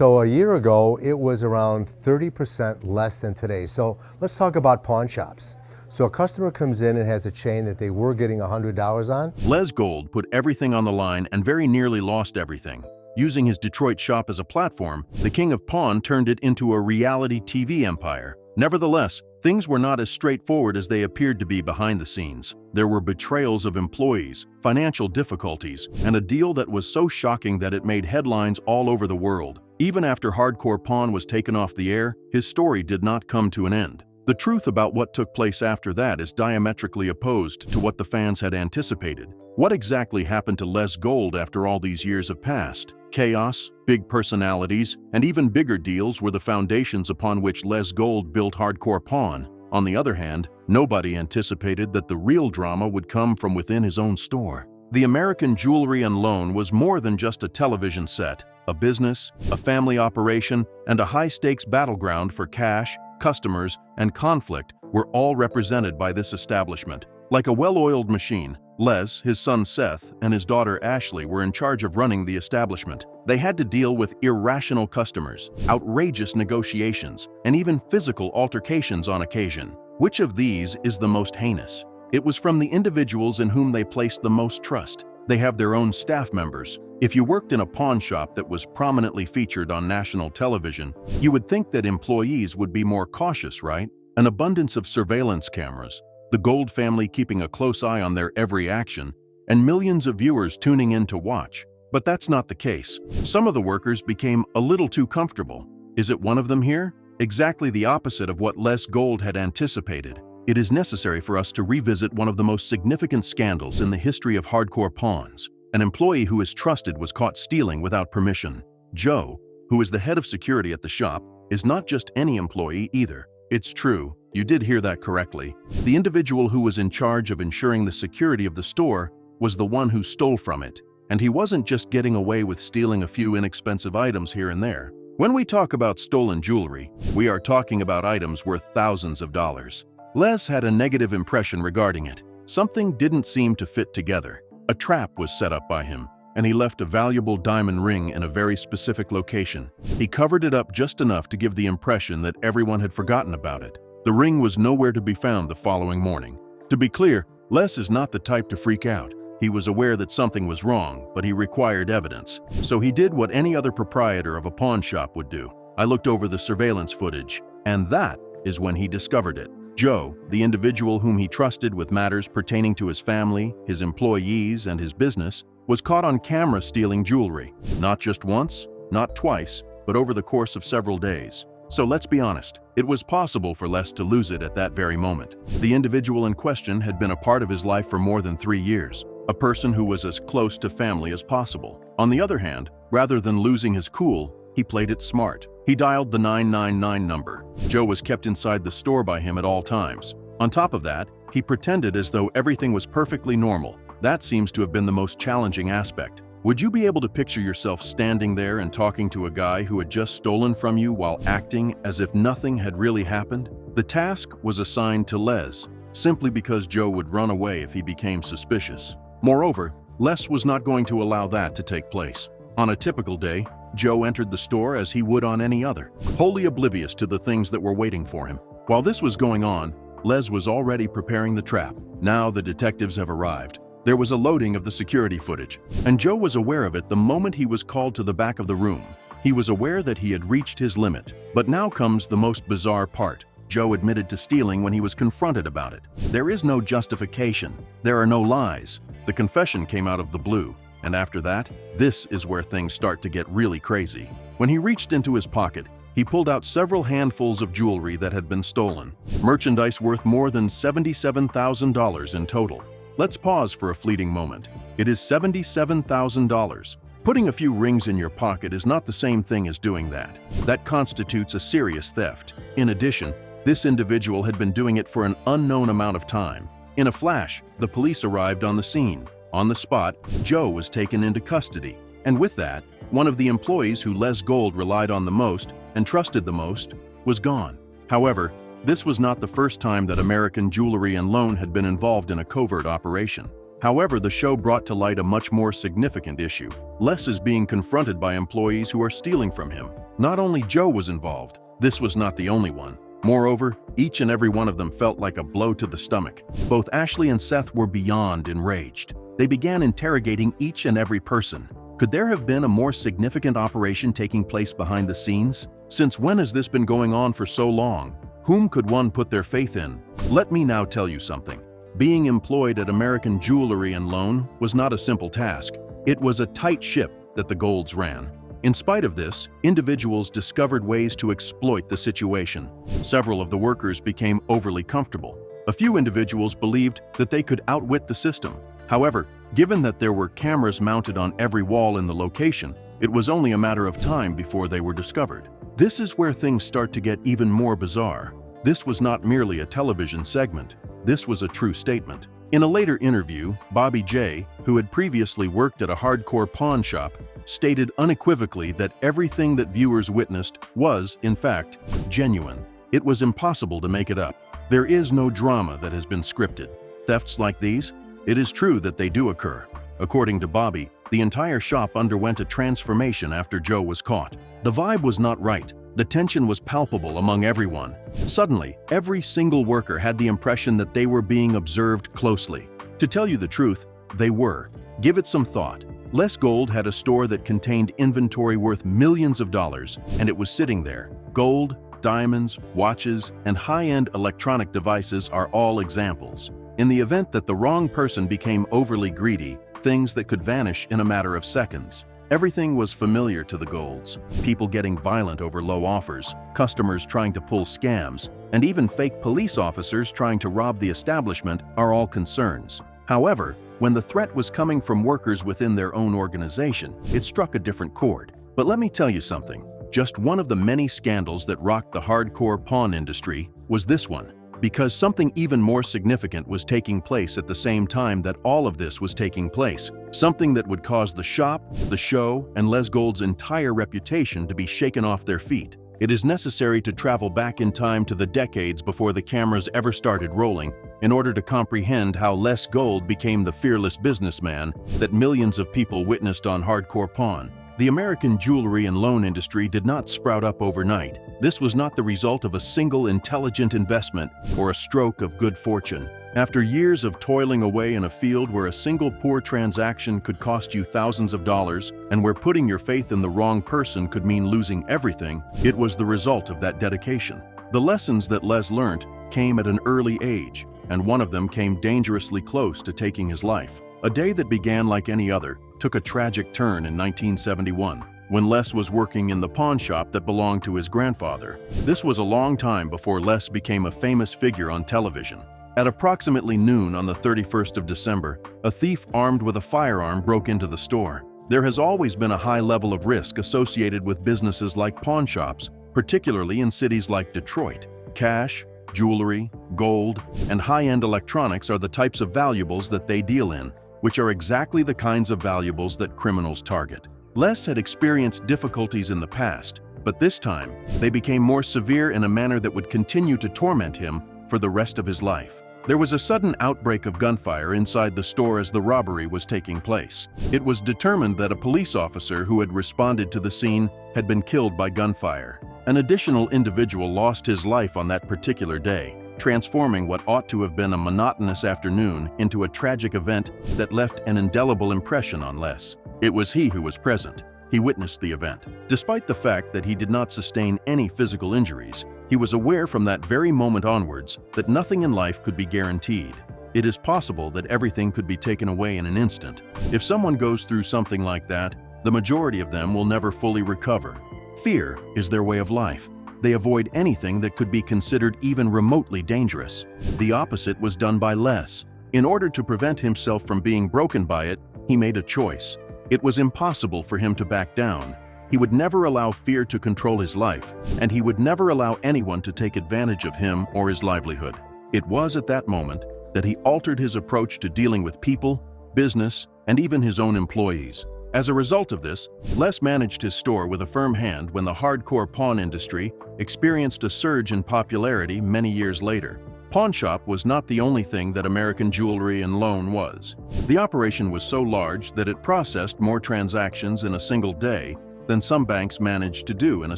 So a year ago, it was around 30% less than today. So let's talk about pawn shops. So a customer comes in and has a chain that they were getting $100 on. Les Gold put everything on the line and very nearly lost everything. Using his Detroit shop as a platform, the King of Pawn turned it into a reality TV empire. Nevertheless, things were not as straightforward as they appeared to be behind the scenes. There were betrayals of employees, financial difficulties, and a deal that was so shocking that it made headlines all over the world. Even after Hardcore Pawn was taken off the air, his story did not come to an end. The truth about what took place after that is diametrically opposed to what the fans had anticipated. What exactly happened to Les Gold after all these years have passed? Chaos, big personalities, and even bigger deals were the foundations upon which Les Gold built Hardcore Pawn. On the other hand, nobody anticipated that the real drama would come from within his own store. The American Jewelry and Loan was more than just a television set. A business, a family operation, and a high-stakes battleground for cash, customers, and conflict were all represented by this establishment. Like a well-oiled machine, Les, his son Seth, and his daughter Ashley were in charge of running the establishment. They had to deal with irrational customers, outrageous negotiations, and even physical altercations on occasion. Which of these is the most heinous? It was from the individuals in whom they placed the most trust. They have their own staff members. If you worked in a pawn shop that was prominently featured on national television, you would think that employees would be more cautious, right? An abundance of surveillance cameras, the Gold family keeping a close eye on their every action, and millions of viewers tuning in to watch. But that's not the case. Some of the workers became a little too comfortable. Is it one of them here? Exactly the opposite of what Les Gold had anticipated. It is necessary for us to revisit one of the most significant scandals in the history of hardcore pawns. An employee who is trusted was caught stealing without permission. Joe, who is the head of security at the shop, is not just any employee either. It's true, you did hear that correctly. The individual who was in charge of ensuring the security of the store was the one who stole from it. And he wasn't just getting away with stealing a few inexpensive items here and there. When we talk about stolen jewelry, we are talking about items worth thousands of dollars. Les had a negative impression regarding it. Something didn't seem to fit together. A trap was set up by him, and he left a valuable diamond ring in a very specific location. He covered it up just enough to give the impression that everyone had forgotten about it. The ring was nowhere to be found the following morning. To be clear, Les is not the type to freak out. He was aware that something was wrong, but he required evidence. So he did what any other proprietor of a pawn shop would do. I looked over the surveillance footage, and that is when he discovered it. Joe, the individual whom he trusted with matters pertaining to his family, his employees, and his business, was caught on camera stealing jewelry. Not just once, not twice, but over the course of several days. So let's be honest, it was possible for Les to lose it at that very moment. The individual in question had been a part of his life for more than 3 years, a person who was as close to family as possible. On the other hand, rather than losing his cool, he played it smart. He dialed the 999 number. Joe was kept inside the store by him at all times. On top of that, he pretended as though everything was perfectly normal. That seems to have been the most challenging aspect. Would you be able to picture yourself standing there and talking to a guy who had just stolen from you while acting as if nothing had really happened? The task was assigned to Les, simply because Joe would run away if he became suspicious. Moreover, Les was not going to allow that to take place. On a typical day, Joe entered the store as he would on any other, wholly oblivious to the things that were waiting for him. While this was going on, Les was already preparing the trap. Now the detectives have arrived. There was a loading of the security footage, and Joe was aware of it the moment he was called to the back of the room. He was aware that he had reached his limit. But now comes the most bizarre part. Joe admitted to stealing when he was confronted about it. There is no justification. There are no lies. The confession came out of the blue. And after that, this is where things start to get really crazy. When he reached into his pocket, he pulled out several handfuls of jewelry that had been stolen, merchandise worth more than $77,000 in total. Let's pause for a fleeting moment. It is $77,000. Putting a few rings in your pocket is not the same thing as doing that. That constitutes a serious theft. In addition, this individual had been doing it for an unknown amount of time. In a flash, the police arrived on the scene. On the spot, Joe was taken into custody, and with that, one of the employees who Les Gold relied on the most and trusted the most was gone. However, this was not the first time that American Jewelry and Loan had been involved in a covert operation. However, the show brought to light a much more significant issue. Les is being confronted by employees who are stealing from him. Not only Joe was involved, this was not the only one. Moreover, each and every one of them felt like a blow to the stomach. Both Ashley and Seth were beyond enraged. They began interrogating each and every person. Could there have been a more significant operation taking place behind the scenes? Since when has this been going on for so long? Whom could one put their faith in? Let me now tell you something. Being employed at American Jewelry and Loan was not a simple task. It was a tight ship that the Golds ran. In spite of this, individuals discovered ways to exploit the situation. Several of the workers became overly comfortable. A few individuals believed that they could outwit the system. However, given that there were cameras mounted on every wall in the location, it was only a matter of time before they were discovered. This is where things start to get even more bizarre. This was not merely a television segment. This was a true statement. In a later interview, Bobby J., who had previously worked at a hardcore pawn shop, stated unequivocally that everything that viewers witnessed was, in fact, genuine. It was impossible to make it up. There is no drama that has been scripted. Thefts like these? It is true that they do occur. According to Bobby, the entire shop underwent a transformation after Joe was caught. The vibe was not right. The tension was palpable among everyone. Suddenly, every single worker had the impression that they were being observed closely. To tell you the truth, they were. Give it some thought. Les Gold had a store that contained inventory worth millions of dollars, and it was sitting there. Gold, diamonds, watches, and high-end electronic devices are all examples. In the event that the wrong person became overly greedy, things that could vanish in a matter of seconds. Everything was familiar to the Golds. People getting violent over low offers, customers trying to pull scams, and even fake police officers trying to rob the establishment are all concerns. However, when the threat was coming from workers within their own organization, it struck a different chord. But let me tell you something. Just one of the many scandals that rocked the hardcore pawn industry was this one. Because something even more significant was taking place at the same time that all of this was taking place. Something that would cause the shop, the show, and Les Gold's entire reputation to be shaken off their feet. It is necessary to travel back in time to the decades before the cameras ever started rolling in order to comprehend how Les Gold became the fearless businessman that millions of people witnessed on hardcore pawn. The American jewelry and loan industry did not sprout up overnight. This was not the result of a single intelligent investment or a stroke of good fortune. After years of toiling away in a field where a single poor transaction could cost you thousands of dollars and where putting your faith in the wrong person could mean losing everything, it was the result of that dedication. The lessons that Les learned came at an early age, and one of them came dangerously close to taking his life. A day that began like any other took a tragic turn in 1971, when Les was working in the pawn shop that belonged to his grandfather. This was a long time before Les became a famous figure on television. At approximately noon on the 31st of December, a thief armed with a firearm broke into the store. There has always been a high level of risk associated with businesses like pawn shops, particularly in cities like Detroit. Cash, jewelry, gold, and high-end electronics are the types of valuables that they deal in, which are exactly the kinds of valuables that criminals target. Les had experienced difficulties in the past, but this time, they became more severe in a manner that would continue to torment him for the rest of his life. There was a sudden outbreak of gunfire inside the store as the robbery was taking place. It was determined that a police officer who had responded to the scene had been killed by gunfire. An additional individual lost his life on that particular day, transforming what ought to have been a monotonous afternoon into a tragic event that left an indelible impression on Les. It was he who was present. He witnessed the event. Despite the fact that he did not sustain any physical injuries, he was aware from that very moment onwards that nothing in life could be guaranteed. It is possible that everything could be taken away in an instant. If someone goes through something like that, the majority of them will never fully recover. Fear is their way of life. They avoid anything that could be considered even remotely dangerous. The opposite was done by Les. In order to prevent himself from being broken by it, he made a choice. It was impossible for him to back down. He would never allow fear to control his life, and he would never allow anyone to take advantage of him or his livelihood. It was at that moment that he altered his approach to dealing with people, business, and even his own employees. As a result of this, Les managed his store with a firm hand when the hardcore pawn industry experienced a surge in popularity many years later. Pawn shop was not the only thing that American Jewelry and Loan was. The operation was so large that it processed more transactions in a single day than some banks manage to do in a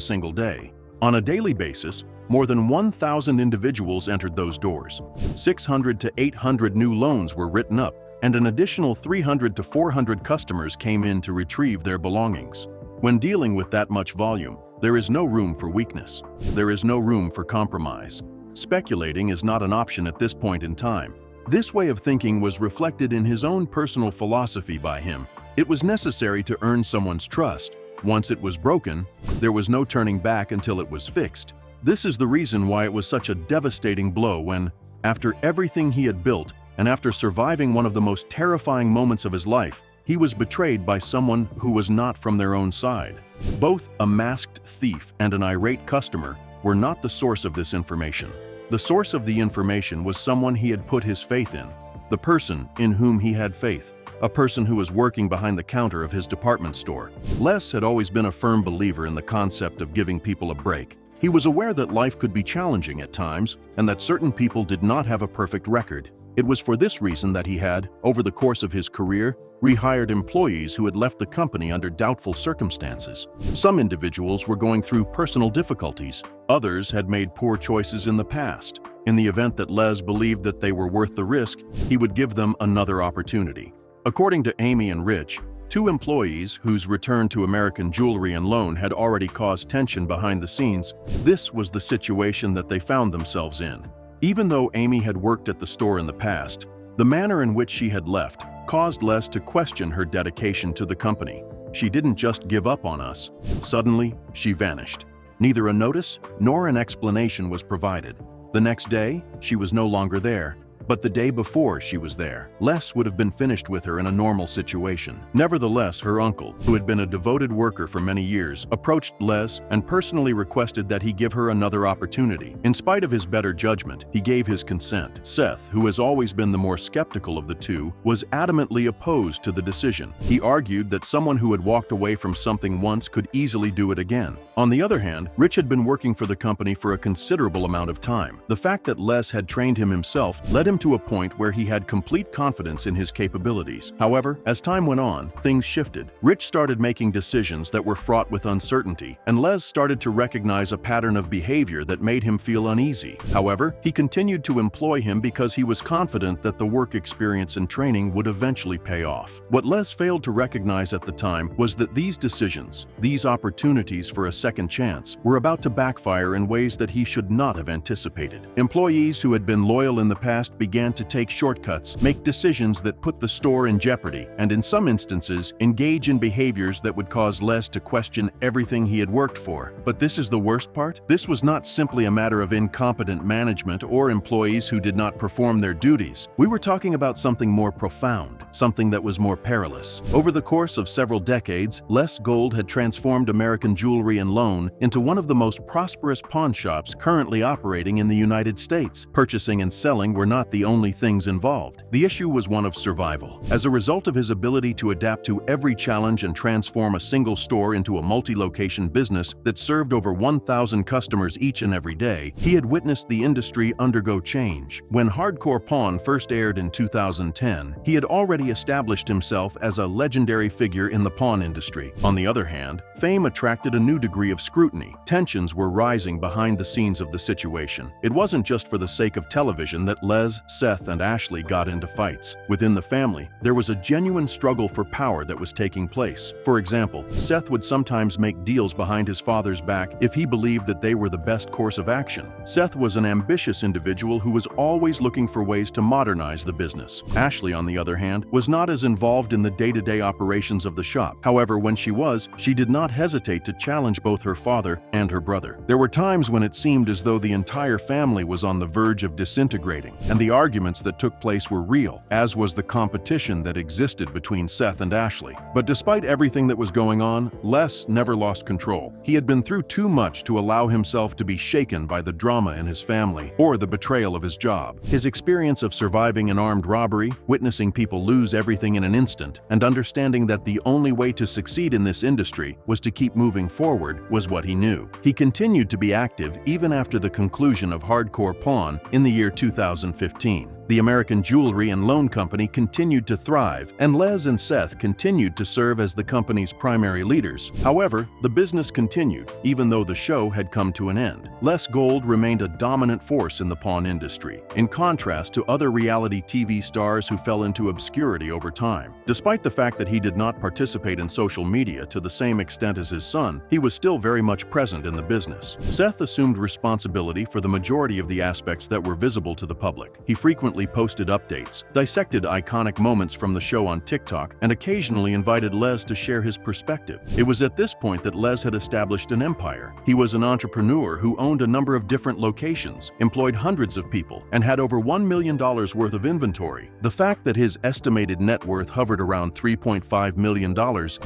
single day. On a daily basis, more than 1,000 individuals entered those doors. 600 to 800 new loans were written up, and an additional 300 to 400 customers came in to retrieve their belongings. When dealing with that much volume, there is no room for weakness. There is no room for compromise. Speculating is not an option at this point in time. This way of thinking was reflected in his own personal philosophy by him. It was necessary to earn someone's trust. Once it was broken, there was no turning back until it was fixed. This is the reason why it was such a devastating blow when, after everything he had built, and after surviving one of the most terrifying moments of his life, he was betrayed by someone who was not from their own side. Both a masked thief and an irate customer were not the source of this information. The source of the information was someone he had put his faith in, the person in whom he had faith, a person who was working behind the counter of his department store. Les had always been a firm believer in the concept of giving people a break. He was aware that life could be challenging at times and that certain people did not have a perfect record. It was for this reason that he had, over the course of his career, rehired employees who had left the company under doubtful circumstances. Some individuals were going through personal difficulties. Others had made poor choices in the past. In the event that Les believed that they were worth the risk, he would give them another opportunity. According to Amy and Rich, two employees whose return to American Jewelry and Loan had already caused tension behind the scenes, this was the situation that they found themselves in. Even though Amy had worked at the store in the past, the manner in which she had left caused Les to question her dedication to the company. She didn't just give up on us. Suddenly, she vanished. Neither a notice nor an explanation was provided. The next day, she was no longer there. But the day before she was there, Les would have been finished with her in a normal situation. Nevertheless, her uncle, who had been a devoted worker for many years, approached Les and personally requested that he give her another opportunity. In spite of his better judgment, he gave his consent. Seth, who has always been the more skeptical of the two, was adamantly opposed to the decision. He argued that someone who had walked away from something once could easily do it again. On the other hand, Rich had been working for the company for a considerable amount of time. The fact that Les had trained him himself led him to a point where he had complete confidence in his capabilities. However, as time went on, things shifted. Rich started making decisions that were fraught with uncertainty, and Les started to recognize a pattern of behavior that made him feel uneasy. However, he continued to employ him because he was confident that the work experience and training would eventually pay off. What Les failed to recognize at the time was that these decisions, these opportunities for a second chance, were about to backfire in ways that he should not have anticipated. Employees who had been loyal in the past began to take shortcuts, make decisions that put the store in jeopardy, and in some instances, engage in behaviors that would cause Les to question everything he had worked for. But this is the worst part? This was not simply a matter of incompetent management or employees who did not perform their duties. We were talking about something more profound, something that was more perilous. Over the course of several decades, Les Gold had transformed American Jewelry and Loan into one of the most prosperous pawn shops currently operating in the United States. Purchasing and selling were not the only things involved. The issue was one of survival. As a result of his ability to adapt to every challenge and transform a single store into a multi-location business that served over 1,000 customers each and every day, he had witnessed the industry undergo change. When Hardcore Pawn first aired in 2010, he had already established himself as a legendary figure in the pawn industry. On the other hand, fame attracted a new degree of scrutiny. Tensions were rising behind the scenes of the situation. It wasn't just for the sake of television that Les, Seth, and Ashley got into fights. Within the family, there was a genuine struggle for power that was taking place. For example, Seth would sometimes make deals behind his father's back if he believed that they were the best course of action. Seth was an ambitious individual who was always looking for ways to modernize the business. Ashley, on the other hand, was not as involved in the day-to-day operations of the shop. However, when she was, she did not hesitate to challenge both her father and her brother. There were times when it seemed as though the entire family was on the verge of disintegrating, and the arguments that took place were real, as was the competition that existed between Seth and Ashley. But despite everything that was going on, Les never lost control. He had been through too much to allow himself to be shaken by the drama in his family or the betrayal of his job. His experience of surviving an armed robbery, witnessing people lose everything in an instant, and understanding that the only way to succeed in this industry was to keep moving forward was what he knew. He continued to be active even after the conclusion of Hardcore Pawn in the year 2015. The American Jewelry and Loan Company continued to thrive, and Les and Seth continued to serve as the company's primary leaders. However, the business continued, even though the show had come to an end. Les Gold remained a dominant force in the pawn industry, in contrast to other reality TV stars who fell into obscurity over time. Despite the fact that he did not participate in social media to the same extent as his son, he was still very much present in the business. Seth assumed responsibility for the majority of the aspects that were visible to the public. He frequently posted updates, dissected iconic moments from the show on TikTok, and occasionally invited Les to share his perspective. It was at this point that Les had established an empire. He was an entrepreneur who owned a number of different locations, employed hundreds of people, and had over $1 million worth of inventory. The fact that his estimated net worth hovered around $3.5 million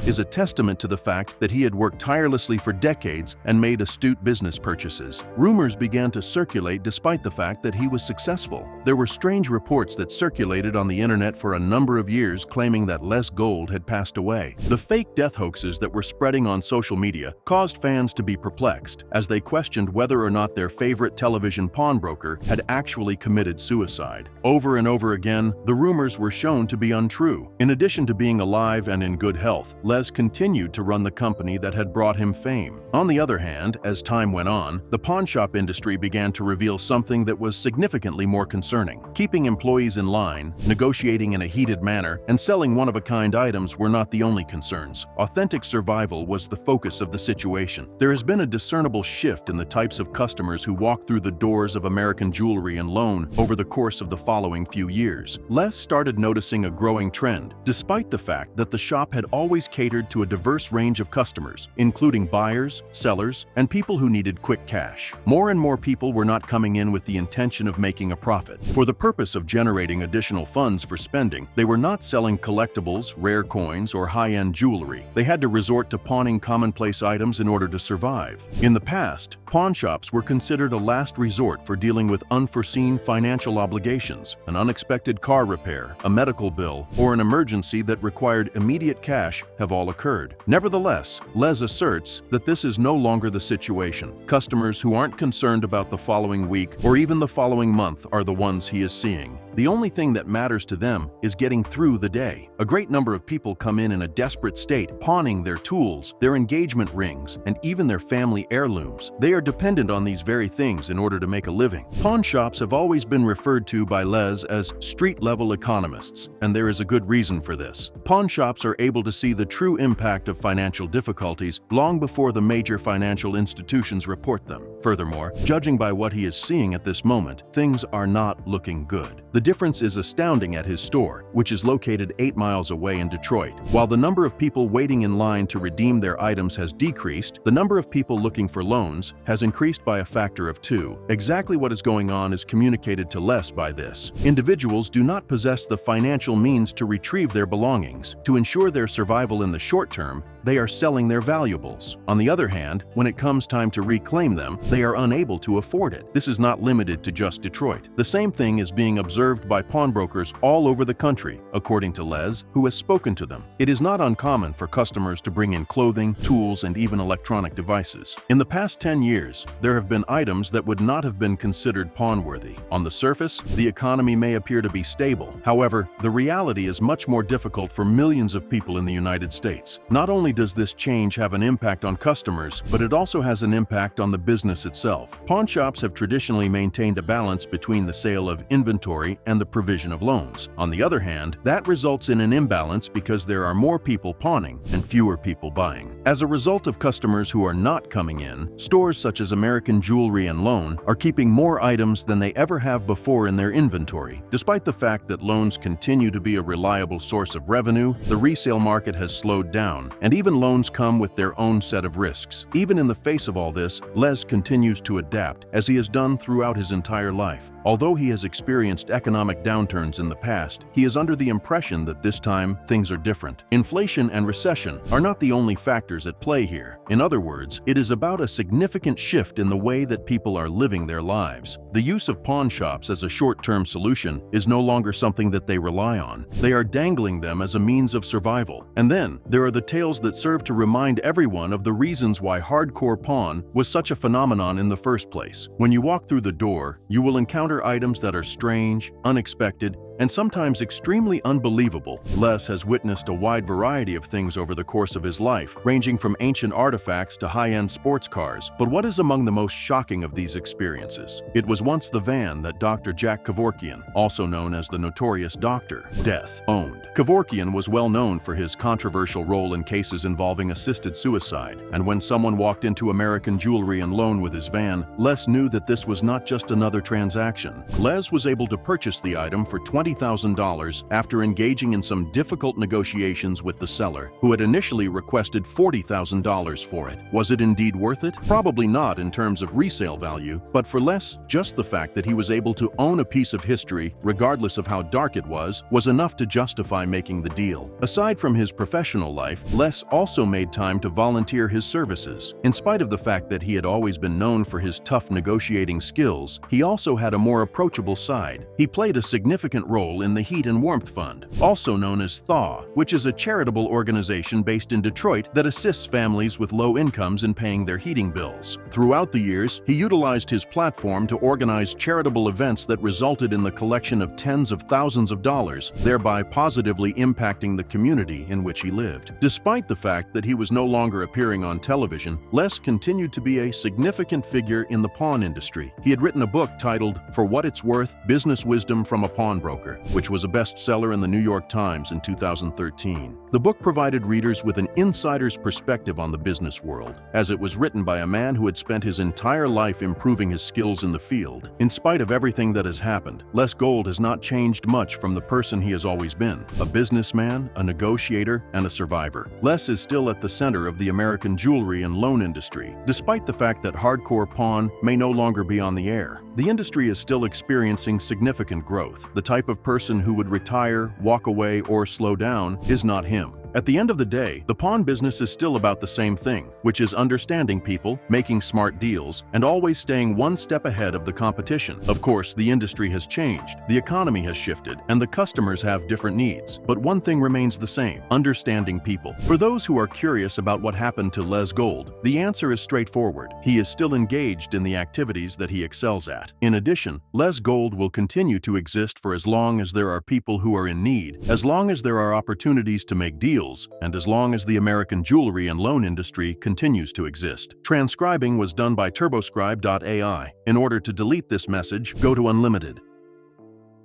is a testament to the fact that he had worked tirelessly for decades and made astute business purchases. Rumors began to circulate despite the fact that he was successful. There were strange reports that circulated on the internet for a number of years claiming that Les Gold had passed away. The fake death hoaxes that were spreading on social media caused fans to be perplexed as they questioned whether or not their favorite television pawnbroker had actually committed suicide. Over and over again, the rumors were shown to be untrue. In addition to being alive and in good health, Les continued to run the company that had brought him fame. On the other hand, as time went on, the pawnshop industry began to reveal something that was significantly more concerning. Keeping employees in line, negotiating in a heated manner, and selling one-of-a-kind items were not the only concerns. Authentic survival was the focus of the situation. There has been a discernible shift in the types of customers who walk through the doors of American Jewelry and Loan over the course of the following few years. Les started noticing a growing trend, despite the fact that the shop had always catered to a diverse range of customers, including buyers, sellers, and people who needed quick cash. More and more people were not coming in with the intention of making a profit. For the purpose of generating additional funds for spending, they were not selling collectibles, rare coins, or high-end jewelry. They had to resort to pawning commonplace items in order to survive. In the past, pawn shops were considered a last resort for dealing with unforeseen financial obligations, an unexpected car repair, a medical bill, or an emergency that required immediate cash have all occurred. Nevertheless, Les asserts that this is no longer the situation. Customers who aren't concerned about the following week or even the following month are the ones he is seeing. The only thing that matters to them is getting through the day. A great number of people come in a desperate state, pawning their tools, their engagement rings, and even their family heirlooms. They are dependent on these very things in order to make a living. Pawn shops have always been referred to by Les as street-level economists, and there is a good reason for this. Pawn shops are able to see the true impact of financial difficulties long before the major financial institutions report them. Furthermore, judging by what he is seeing at this moment, things are not looking good. The difference is astounding at his store, which is located 8 miles away in Detroit. While the number of people waiting in line to redeem their items has decreased, the number of people looking for loans has increased by a factor of 2. Exactly what is going on is communicated to Les by this. Individuals do not possess the financial means to retrieve their belongings. To ensure their survival in the short term, they are selling their valuables. On the other hand, when it comes time to reclaim them, they are unable to afford it. This is not limited to just Detroit. The same thing is being observed by pawnbrokers all over the country, according to Les, who has spoken to them. It is not uncommon for customers to bring in clothing, tools, and even electronic devices. In the past 10 years, there have been items that would not have been considered pawn-worthy. On the surface, the economy may appear to be stable. However, the reality is much more difficult for millions of people in the United States. Not only does this change have an impact on customers, but it also has an impact on the business itself. Pawn shops have traditionally maintained a balance between the sale of inventory and the provision of loans. On the other hand, that results in an imbalance because there are more people pawning and fewer people buying. As a result of customers who are not coming in, stores such as American Jewelry and Loan are keeping more items than they ever have before in their inventory. Despite the fact that loans continue to be a reliable source of revenue, the resale market has slowed down, and even loans come with their own set of risks. Even in the face of all this, Les continues to adapt, as he has done throughout his entire life. Although he has experienced economic downturns in the past, he is under the impression that this time things are different. Inflation and recession are not the only factors at play here. In other words, it is about a significant shift in the way that people are living their lives. The use of pawn shops as a short-term solution is no longer something that they rely on. They are dangling them as a means of survival. And then, there are the tales that serve to remind everyone of the reasons why hardcore pawn was such a phenomenon in the first place. When you walk through the door, you will encounter other items that are strange, unexpected, and sometimes extremely unbelievable. Les has witnessed a wide variety of things over the course of his life, ranging from ancient artifacts to high-end sports cars. But what is among the most shocking of these experiences? It was once the van that Dr. Jack Kevorkian, also known as the notorious Dr. Death, owned. Kevorkian was well known for his controversial role in cases involving assisted suicide, and when someone walked into American Jewelry and Loan with his van, Les knew that this was not just another transaction. Les was able to purchase the item for $20,000 after engaging in some difficult negotiations with the seller, who had initially requested $40,000 for it. Was it indeed worth it? Probably not in terms of resale value, but for Les, just the fact that he was able to own a piece of history, regardless of how dark it was enough to justify making the deal. Aside from his professional life, Les also made time to volunteer his services. In spite of the fact that he had always been known for his tough negotiating skills, he also had a more approachable side. He played a significant role in the Heat and Warmth Fund, also known as THAW, which is a charitable organization based in Detroit that assists families with low incomes in paying their heating bills. Throughout the years, he utilized his platform to organize charitable events that resulted in the collection of tens of thousands of dollars, thereby positively impacting the community in which he lived. Despite the fact that he was no longer appearing on television, Les continued to be a significant figure in the pawn industry. He had written a book titled For What It's Worth: Business Wisdom from a Pawnbroker, which was a bestseller in the New York Times in 2013. The book provided readers with an insider's perspective on the business world, as it was written by a man who had spent his entire life improving his skills in the field. In spite of everything that has happened, Les Gold has not changed much from the person he has always been: a businessman, a negotiator, and a survivor. Les is still at the center of the American jewelry and loan industry. Despite the fact that hardcore pawn may no longer be on the air, the industry is still experiencing significant growth. The type of person who would retire, walk away, or slow down is not him. At the end of the day, the pawn business is still about the same thing, which is understanding people, making smart deals, and always staying one step ahead of the competition. Of course, the industry has changed, the economy has shifted, and the customers have different needs. But one thing remains the same: understanding people. For those who are curious about what happened to Les Gold, the answer is straightforward. He is still engaged in the activities that he excels at. In addition, Les Gold will continue to exist for as long as there are people who are in need, as long as there are opportunities to make deals, and as long as the American jewelry and loan industry continues to exist. Transcribing was done by TurboScribe.ai. In order to delete this message, go to Unlimited.